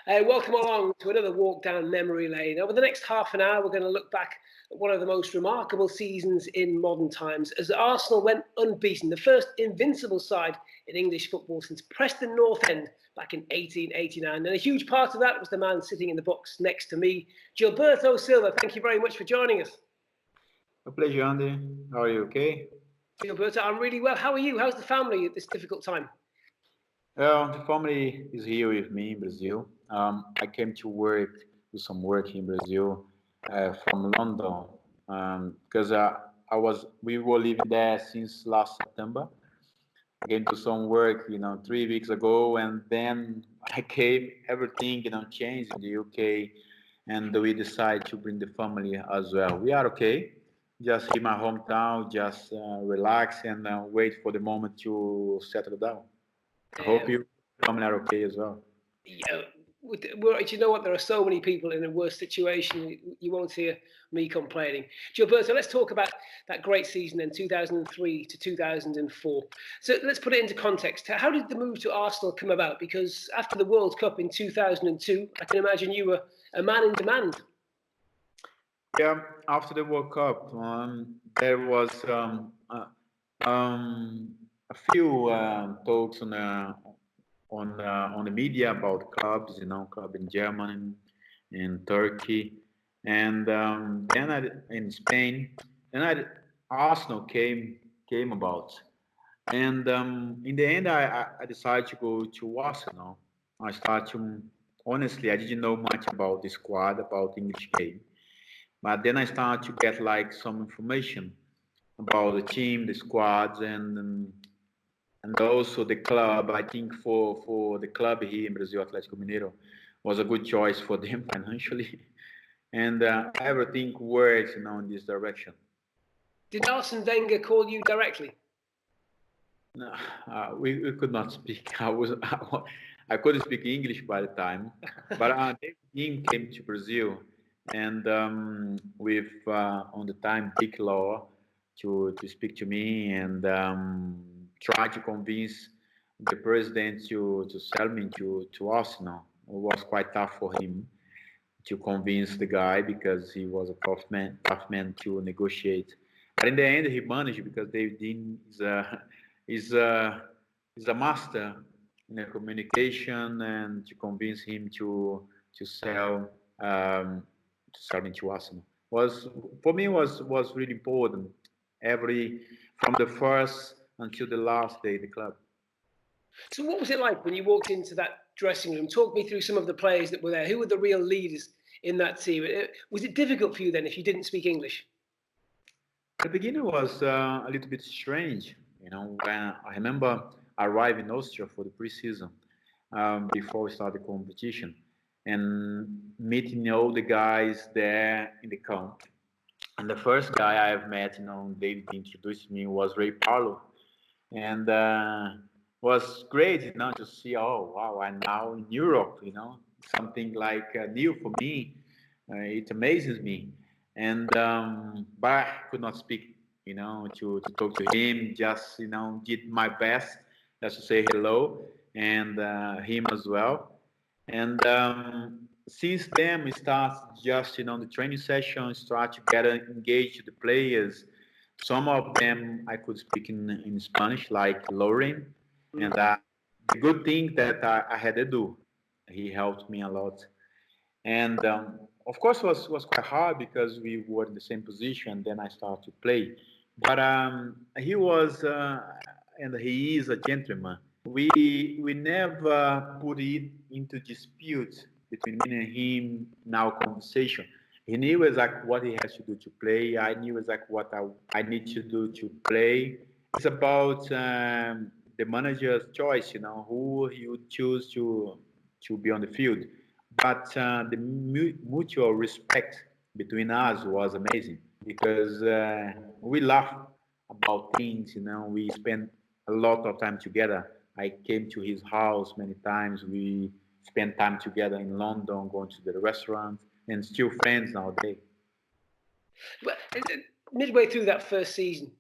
Welcome along to another walk down memory lane. Over the next half an hour, we're going to look back at one of the most remarkable seasons in modern times as Arsenal went unbeaten, the first invincible side in English football since Preston North End back in 1889. And a huge part of that was the man sitting in the box next to me, Gilberto Silva. Thank you very much for joining us. A pleasure, Andy. How are you? Okay? Gilberto, I'm really well. How are you? How's the family at this difficult time? The family is here with me in Brazil. I came to do some work in Brazil from London because we were living there since last September. I came to some work, 3 weeks ago, and then I came. Everything, changed in the UK, and we decided to bring the family as well. We are okay. Just in my hometown, just relax and wait for the moment to settle down. I hope you family are okay as well. Yeah, do you know what? There are so many people in a worse situation. You won't hear me complaining. Gilberto, let's talk about that great season in 2003 to 2004. So let's put it into context. How did the move to Arsenal come about? Because after the World Cup in 2002, I can imagine you were a man in demand. Yeah, after the World Cup, there was a few talks on the media about clubs, club in Germany, in Turkey, and in Spain, and Arsenal came about, and in the end, I decided to go to Arsenal. I started to honestly, I didn't know much about the squad, about English game, but then I started to get like some information about the team, the squads, and also the club. I think for the club here in Brazil, Atlético Mineiro, was a good choice for them financially, and everything works, in this direction. Did Arsene Wenger call you directly? No, we could not speak. I couldn't speak English by the time, but the team came to Brazil, and with on the time Big Law to speak to me and try to convince the president to sell me to Arsenal. It was quite tough for him to convince the guy because he was a tough man to negotiate. But in the end, he managed because David Dean is a is a master in the communication and to convince him to sell to sell me to Arsenal was for me was really important. Every from the first until the last day, the club. So what was it like when you walked into that dressing room? Talk me through some of the players that were there. Who were the real leaders in that team? Was it difficult for you then if you didn't speak English? The beginning was a little bit strange, when I remember arriving in Austria for the preseason before we started the competition and meeting all the guys there in the camp. And the first guy I've met, David introduced me was Ray Parlour, and was great, to see. Oh wow, I'm now in Europe, something like new for me. It amazes me, and but I could not speak, to talk to him. Just did my best just to say hello and him as well. And since then, we start just the training sessions, start to get engaged with the players. Some of them I could speak in Spanish, like Lauren, and the good thing that I had to do, he helped me a lot. And of course, was quite hard because we were in the same position. Then I started to play, but he was and he is a gentleman. We never put it into dispute between me and him in our conversation. He knew exactly what he has to do to play. I knew exactly what I need to do to play. It's about the manager's choice, who he would choose to be on the field. But the mutual respect between us was amazing because we laugh about things, we spent a lot of time together. I came to his house many times. We spent time together in London, going to the restaurant, and still friends nowadays. But midway through that first season,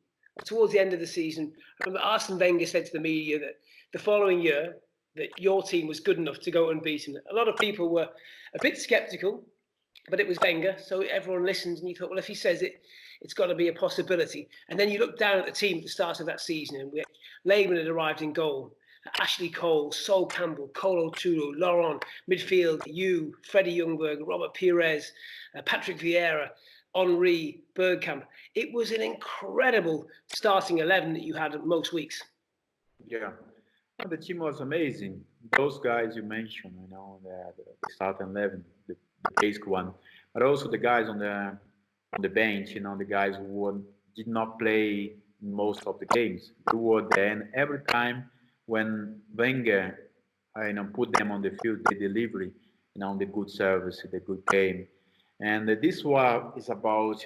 towards the end of the season, I remember Arsene Wenger said to the media that the following year that your team was good enough to go unbeaten. A lot of people were a bit sceptical, but it was Wenger, so everyone listened, and you thought, well, if he says it, it's got to be a possibility. And then you look down at the team at the start of that season, and Lehman had arrived in goal. Ashley Cole, Sol Campbell, Colo Touré, Laurent, midfield, you, Freddie Ljungberg, Robert Pires, Patrick Vieira, Henri, Bergkamp. It was an incredible starting 11 that you had most weeks. Yeah. The team was amazing. Those guys you mentioned, the starting 11, the basic one, but also the guys on the bench, the guys who did not play in most of the games. They were there, and every time when Wenger, put them on the field, they deliver, the good service, the good game, and this war is about,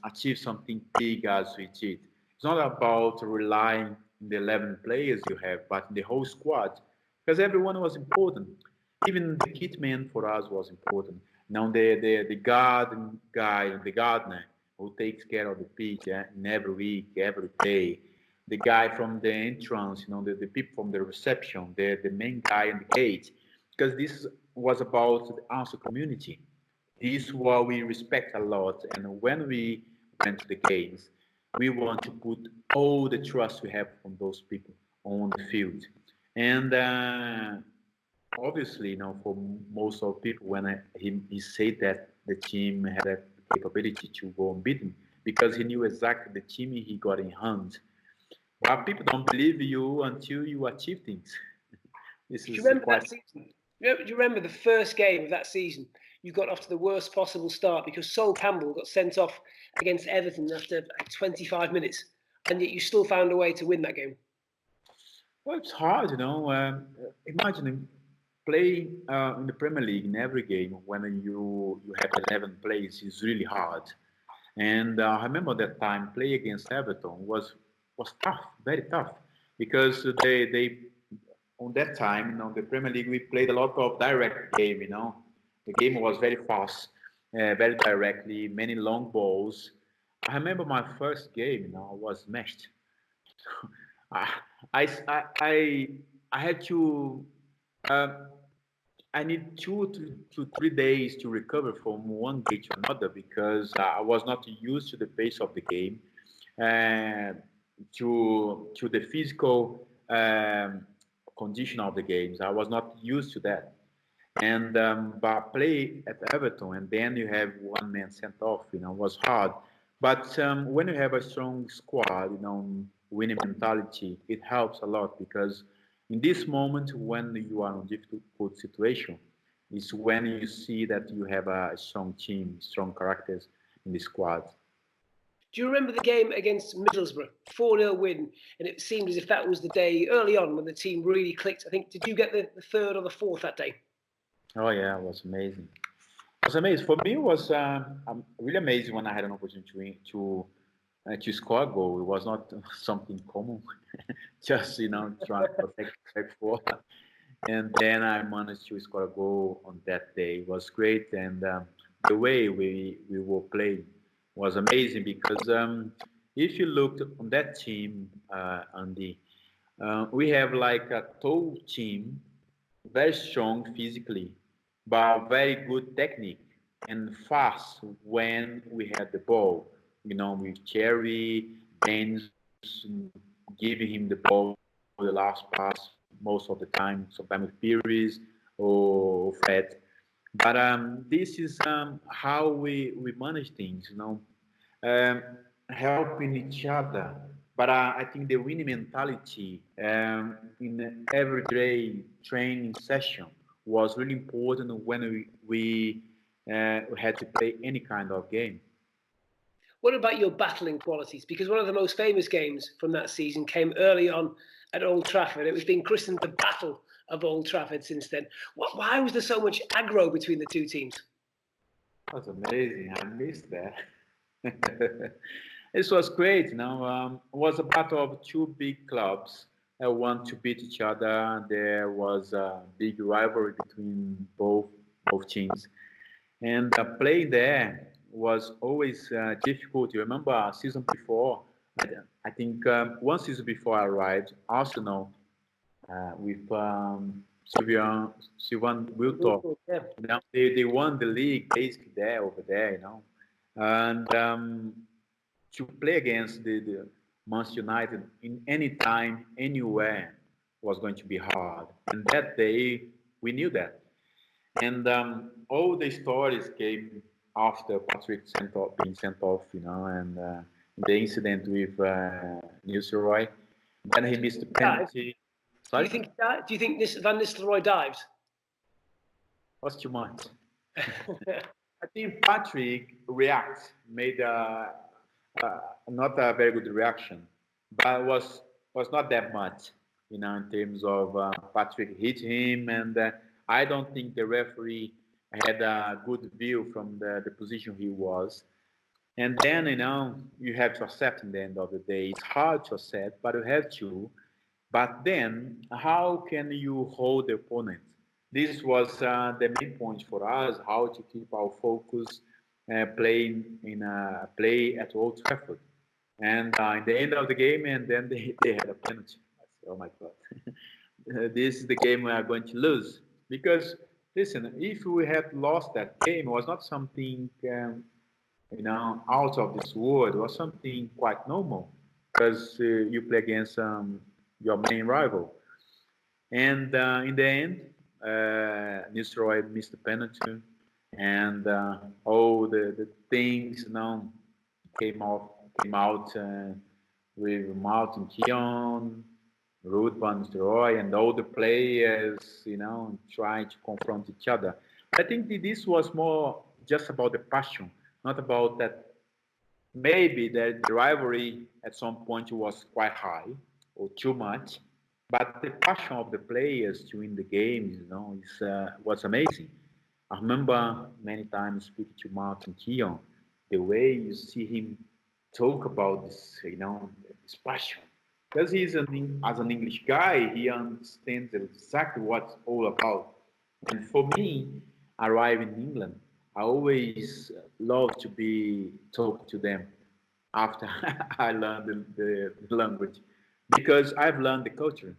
achieve something big as we did. It's not about relying on the 11 players you have, but the whole squad, because everyone was important. Even the kit man for us was important. Now the garden guy, the gardener who takes care of the pitch in every week, every day. The guy from the entrance, the people from the reception, the main guy in the gate, because this was about the answer community. This is what we respect a lot, and when we went to the games, we want to put all the trust we have from those people on the field. And obviously, for most of people, when he said that the team had a capability to go unbeaten, because he knew exactly the team he got in hand. But people don't believe you until you achieve things. This Do you is remember quite. that season? Do you remember the first game of that season? You got off to the worst possible start because Sol Campbell got sent off against Everton after 25 minutes, and yet you still found a way to win that game. Well, it's hard, imagine playing in the Premier League in every game when you have 11 players is really hard. And I remember that time play against Everton was tough, very tough, because they on that time, the Premier League we played a lot of direct game. The game was very fast, very directly, many long balls. I remember my first game, I was smashed. I, I, I had to. Uh, I need 2 to 3 days to recover from one game to another because I was not used to the pace of the game, and to the physical condition of the games. I was not used to that. And but play at Everton, and then you have one man sent off. Was hard. But when you have a strong squad, winning mentality, it helps a lot because in this moment when you are in a difficult situation, is when you see that you have a strong team, strong characters in the squad. Do you remember the game against Middlesbrough, 4-0 win? And it seemed as if that was the day early on when the team really clicked. I think, did you get the third or the fourth that day? Oh yeah, it was amazing. It was amazing. For me, it was really amazing when I had an opportunity to score a goal. It was not something common, just trying to protect for. And then I managed to score a goal on that day. It was great, and the way we were playing was amazing because if you looked on that team, Andy, we have like a tall team, very strong physically, but very good technique and fast when we had the ball. With Cherry, James giving him the ball, the last pass most of the time, sometimes with Pires or Fred. But this is how we manage things, um, helping each other. But I think the winning mentality in every day training session was really important when we had to play any kind of game. What about your battling qualities? Because one of the most famous games from that season came early on at Old Trafford. It was being christened the Battle of Old Trafford since then. Why was there so much aggro between the two teams? That's amazing. I missed that. This was great. It was a battle of two big clubs that want to beat each other. There was a big rivalry between both teams, and playing there was always difficult. You remember a season before? I think one season before I arrived, Arsenal with Sylvan Wiltor. Yeah. They won the league basically there over there, and to play against the Manchester United in any time, anywhere was going to be hard. And that day, we knew that. And all the stories came after Patrick being sent off, and the incident with Roy. Then he missed the penalty. Do Sorry? you think this Van Nistelrooy dived? Was too much. I think Patrick made not a very good reaction, but was not that much, in terms of Patrick hit him, and I don't think the referee had a good view from the position he was. And then, you have to accept in the end of the day. It's hard to accept, but you have to. But then, how can you hold the opponent? This was the main point for us: how to keep our focus, playing in a play at Old Trafford. And in the end of the game, and then they had a penalty. I said, "Oh my God, this is the game we are going to lose." Because listen, if we had lost that game, it was not something out of this world. It was something quite normal because you play against your main rival. And in the end, Nistelrooy missed the penalty, and all the things came out with Martin Keown, Ruud van Nistelrooy, and all the players, trying to confront each other. I think this was more just about the passion, not about that. Maybe the rivalry at some point was quite high or too much, but the passion of the players to win the games, was amazing. I remember many times speaking to Martin Keown, the way you see him talk about this, this passion. Because as an English guy, he understands exactly what it's all about. And for me, arriving in England, I always love to be talking to them after I learned the language, because I've learned the culture.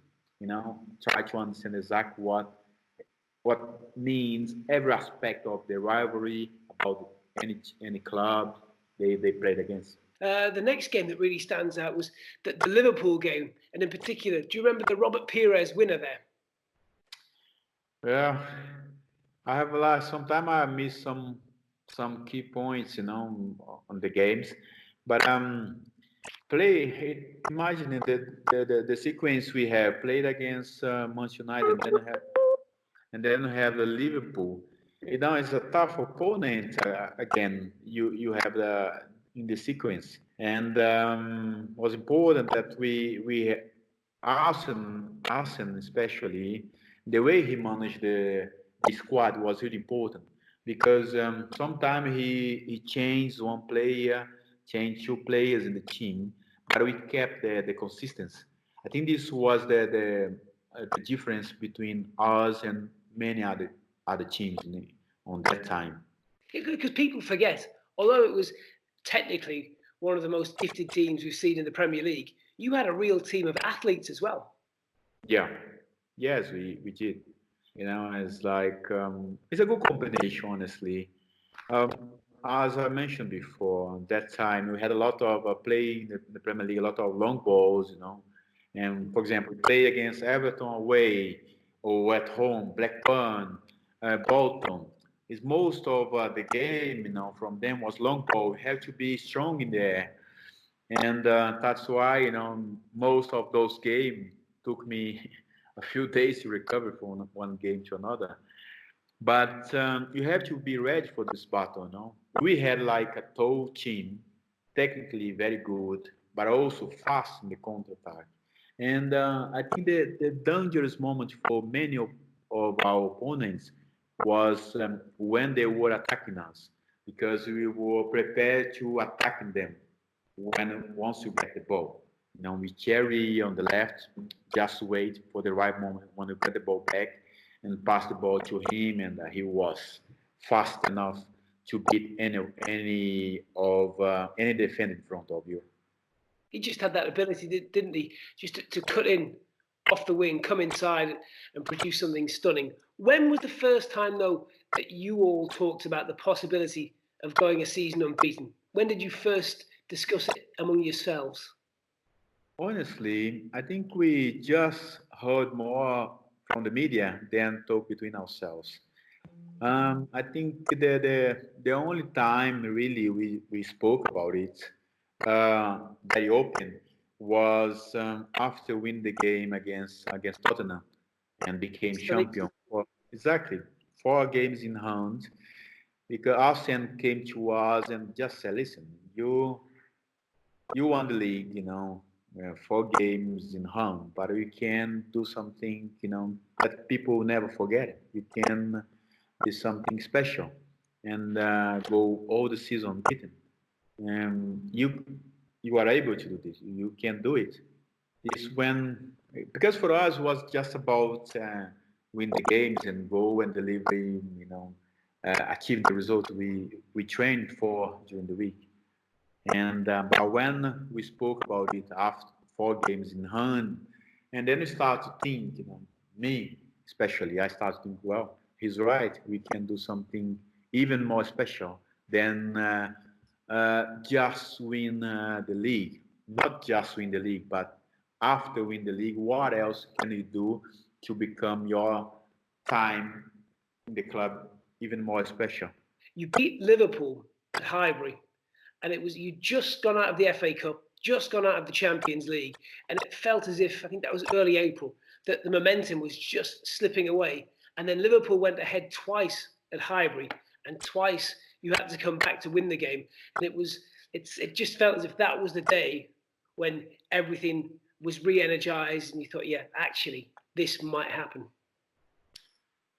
Try to understand exactly what means every aspect of the rivalry about any club they played against. The next game that really stands out was the Liverpool game, and in particular, do you remember the Robert Pires winner there? Yeah, I have sometimes I miss some key points, on the games, but imagine the sequence we have played against Manchester United, and then have the Liverpool. It's a tough opponent. Again, you have in the sequence, and was important that we Arsene especially, the way he managed the squad was really important, because sometimes he changed one player, changed two players in the team, but we kept the consistency. I think this was the difference between us and many other teams on that time. Because people forget, although it was technically one of the most gifted teams we've seen in the Premier League, you had a real team of athletes as well. Yeah, yes, we did. It's like it's a good combination, honestly. Um, as I mentioned before, at that time we had a lot of play in the Premier League, a lot of long balls, And for example, play against Everton away or at home, Blackburn, Bolton. Is most of the game, from them was long ball. We have to be strong in the air, and that's why most of those games took me a few days to recover from one game to another. But you have to be ready for this battle. No, we had like a tall team, technically very good, but also fast in the counter attack. And I think the dangerous moment for many of our opponents was when they were attacking us, because we were prepared to attack them once you get the ball. We carry on the left, just wait for the right moment when you get the ball back and pass the ball to him, and he was fast enough to beat any defender in front of you. He just had that ability, didn't he? Just to cut in off the wing, come inside and produce something stunning. When was the first time, though, that you all talked about the possibility of going a season unbeaten? When did you first discuss it among yourselves? Honestly, I think we just heard more from the media than talk between ourselves. I think the only time really we spoke about it very open was after win the game against Tottenham and became It's the league. champion. Well, exactly, 4 games in hand. Because Arsene came to us and just said, "Listen, you won the league, 4 games in hand, but you can do something, that people will never forget. You can do something special and go all the season beaten. And you are able to do this. You can do it. It's when because for us it was just about win the games and go and deliver, achieve the result we trained for during the week. And but when we spoke about it after 4 games in hand, and then we start to think, me especially, I start to think, well, he's right. We can do something even more special than just win the league. Not just win the league, but after win the league, what else can you do to become your time in the club even more special? You beat Liverpool at Highbury, and it was you just gone out of the FA Cup, just gone out of the Champions League, and it felt as if I think that was early April that the momentum was just slipping away. And then Liverpool went ahead twice at Highbury, and twice you had to come back to win the game. And it just felt as if that was the day when everything was re-energized, and you thought, yeah, actually, this might happen.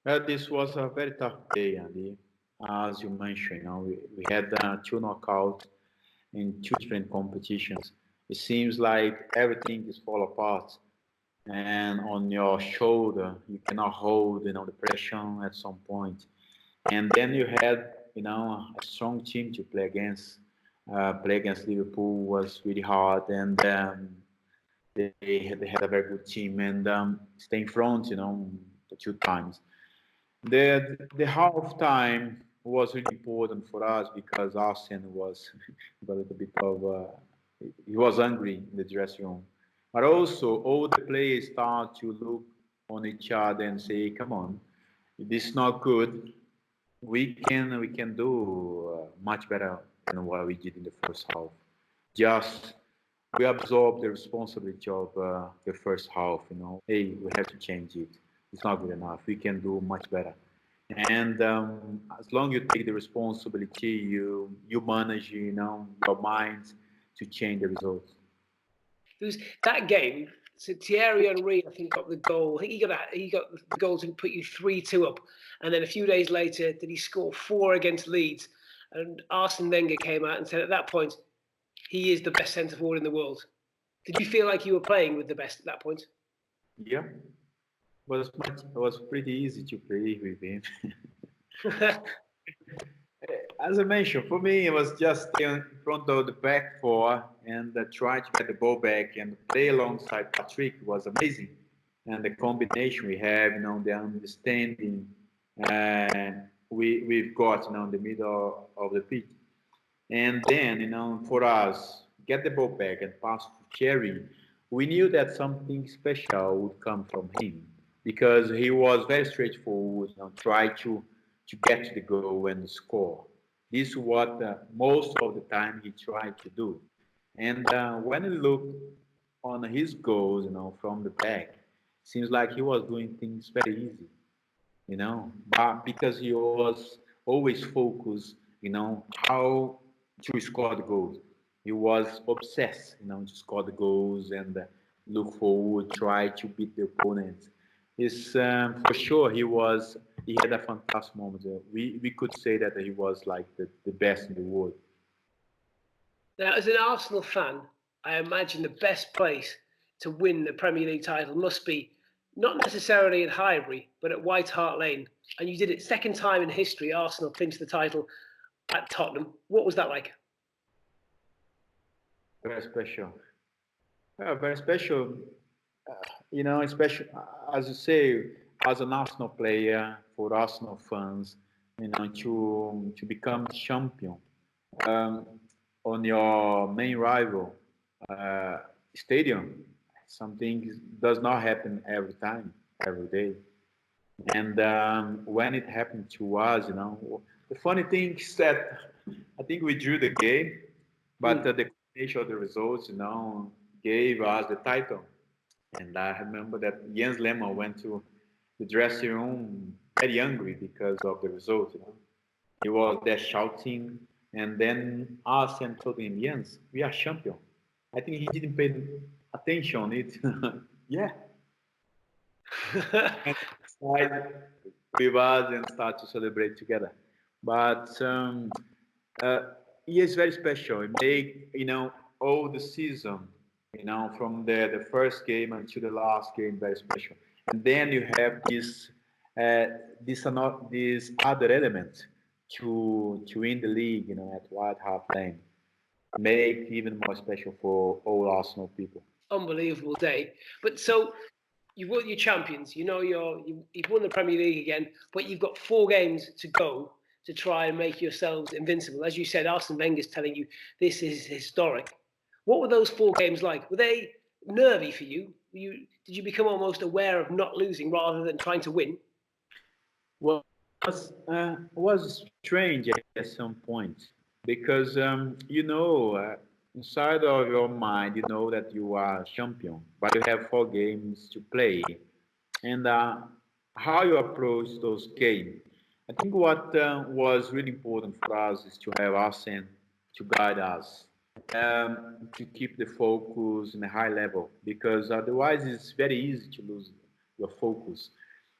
This was a very tough day, Andy. As you mentioned, we had 2 knockouts in 2 different competitions. It seems like everything is fall apart, and on your shoulder you cannot hold, the pressure at some point. And then you had, a strong team to play against. Play against Liverpool was really hard, and they had a very good team and stay in front, the 2 times. The half time was really important for us because Arsene was a little bit of he was angry in the dressing room, but also all the players start to look on each other and say, "Come on, this is not good. We can do much better than what we did in the first half. Just we absorb the responsibility of the first half. Hey, we have to change it. It's not good enough. We can do much better." And as long you take the responsibility, you manage, your mind to change the results. It was that game. So Thierry Henry, I think, got the goal. I think he got the goal to put you 3-2 up, and then a few days later, did he score 4 against Leeds? And Arsene Wenger came out and said at that point, he is the best centre forward in the world. Did you feel like you were playing with the best at that point? Yeah, it was pretty easy to play with him. As I mentioned, for me, it was just stay in front of the back four and try to get the ball back and play alongside Patrick was amazing. And the combination we have, the understanding we've got, in the middle of the pitch. And then, for us, get the ball back and pass to Cherry, we knew that something special would come from him because he was very straightforward, try to get to the goal and score. This is what most of the time he tried to do. And when you look on his goals, from the back, seems like he was doing things very easy, but because he was always focused, how to score the goals. He was obsessed, to score the goals and look forward, try to beat the opponent. It's for sure he had a fantastic moment. We could say that he was like the best in the world. Now, as an Arsenal fan, I imagine the best place to win the Premier League title must be not necessarily at Highbury, but at White Hart Lane. And you did it second time in history. Arsenal clinched the title at Tottenham. What was that like? Very special. Very special. especially as you say, as an Arsenal player, for Arsenal fans, to become champion um, on your main rival uh, stadium, something does not happen every time, every day. And when it happened to us, the funny thing is that I think we drew the game, but the combination of the results, gave us the title. And I remember that Jens Lehmann went to the dressing room very angry because of the result. He was there shouting, and then Arsene told him, Jens, we are champion. I think he didn't pay attention on it. Yeah. And side with us and start to celebrate together. But uh, he is very special. It make all the season, from the first game until the last game, very special. And then you have uh, this other element to win the league, at White Hart Lane, make even more special for all Arsenal people. Unbelievable day. But so you've won your champions. You've won the Premier League again, but you've got 4 games to go to try and make yourselves invincible. As you said, Arsene Wenger's telling you this is historic. What were those 4 games like? Were they nervy for you? Did you become almost aware of not losing rather than trying to win? Well, was strange at some point because inside of your mind you know that you are champion, but you have 4 games to play, and how you approach those games. I think what was really important for us is to have Arsene to guide us, to keep the focus in a high level, because otherwise it's very easy to lose your focus.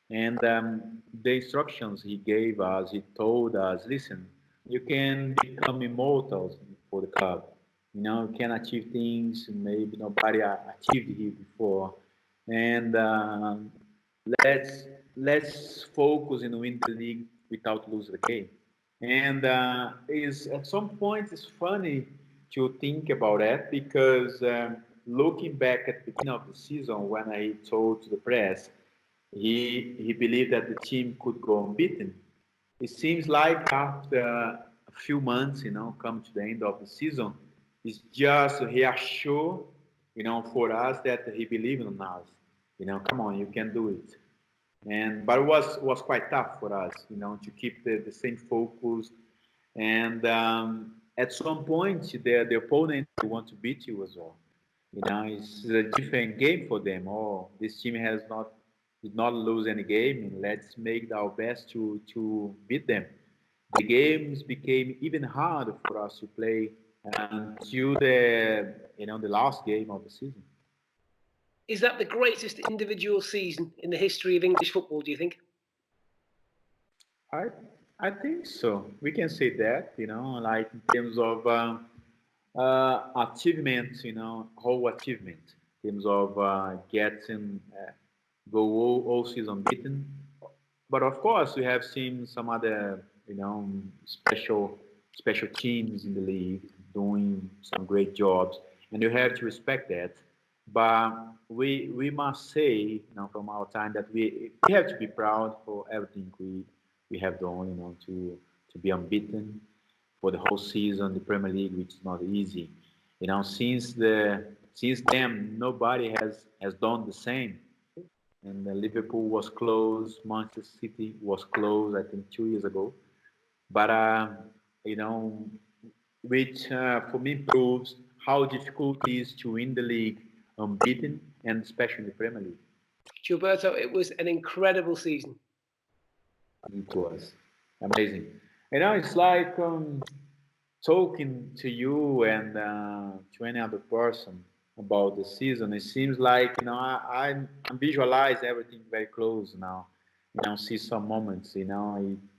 And the instructions he gave us, he told us, listen, you can become immortals for the club. You can achieve things maybe nobody achieved here before. And let's let's focus in win the league without losing the game. And is at some point it's funny to think about that because looking back at the beginning of the season when I told to the press he believed that the team could go unbeaten. It seems like after a few months, come to the end of the season, it's just reassure, for us that he believed in us. Come on, you can do it. And but it was quite tough for us, to keep the same focus. And at some point, the opponent want to beat you as well. It's a different game for them. Oh, this team did not lose any game. And let's make our best to beat them. The games became even harder for us to play until the last game of the season. Is that the greatest individual season in the history of English football, do you think? I I think so. We can say that, like in terms of achievement, whole achievement, in terms of getting go all season beaten. But of course, we have seen some other, special teams in the league doing some great jobs, and you have to respect that. But we must say, from our time that we have to be proud for everything we have done, to be unbeaten for the whole season, the Premier League, which is not easy. Since then, nobody has done the same. And Liverpool was closed, Manchester City was closed, I think 2 years ago. But you know, which for me proves how difficult it is to win the league unbeaten, and especially the Premier League. Gilberto, it was an incredible season. It was amazing. It's like talking to you and to any other person about the season. It seems like I visualize everything very close now. See some moments. It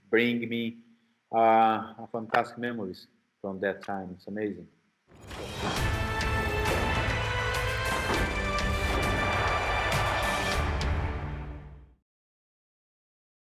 bring me fantastic memories from that time. It's amazing.